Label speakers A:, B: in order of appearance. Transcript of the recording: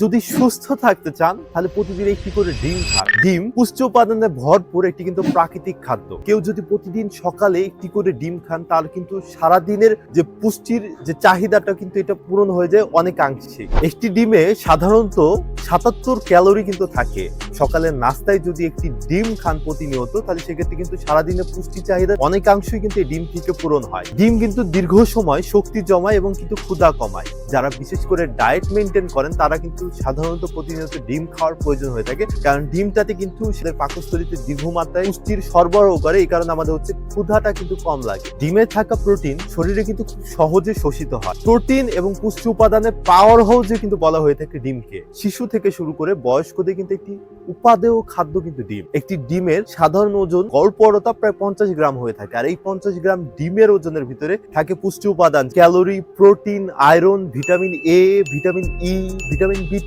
A: যদি সুস্থ থাকতে চান তাহলে প্রতিদিন একটি করে ডিম খান। ডিম পুষ্টি উপাদানে ভরপুর একটি কিন্তু প্রাকৃতিক খাদ্য। কেউ যদি প্রতিদিন সকালে একটি করে ডিম খান তাহলে কিন্তু সারাদিনের যে পুষ্টির যে চাহিদাটা কিন্তু এটা পূরণ হয়ে যায় অনেকাংশে। একটি ডিমে সাধারণত ৭৭ ক্যালোরি কিন্তু থাকে। সকালের নাস্তায় যদি একটি ডিম খান প্রতিনিয়ত তাহলে সেক্ষেত্রে কিন্তু সারাদিনের পুষ্টি চাহিদা অনেকাংশই কিন্তু এই ডিম থেকে পূরণ হয়। ডিম কিন্তু দীর্ঘ সময় শক্তি জমায় এবং কিন্তু ক্ষুধা কমায়। যারা বিশেষ করে ডায়েট মেনটেন করেন তারা কিন্তু সাধারণত প্রতিনিয়ত ডিম খাওয়ার প্রয়োজন হয়ে থাকে, কারণ ডিমটাতে কিন্তু সেদের পাকস্থলীতে দীর্ঘমাত্রায় পুষ্টির সরবরাহ করে। এই কারণে আমাদের ক্ষুধাটা কিন্তু কম লাগে। ডিমে থাকা প্রোটিন শরীরে কিন্তু খুব সহজে শোষিত হয়। প্রোটিন এবং পুষ্টি উপাদানের পাওয়ার হাউসে কিন্তু বলা হয়ে থাকে ডিমকে। শিশু থেকে শুরু করে বয়স্কদের কিন্তু একটি উপাদেয় খাদ্য কিন্তু ডিম। একটি ডিমের সাধারণ ওজন গড়পড়তা প্রায় 50 গ্রাম হয়ে থাকে, আর এই 50 গ্রাম ডিমের ওজনের ভিতরে থাকে পুষ্টি উপাদান, calorie, protein, iron, vitamin A, vitamin E, vitamin B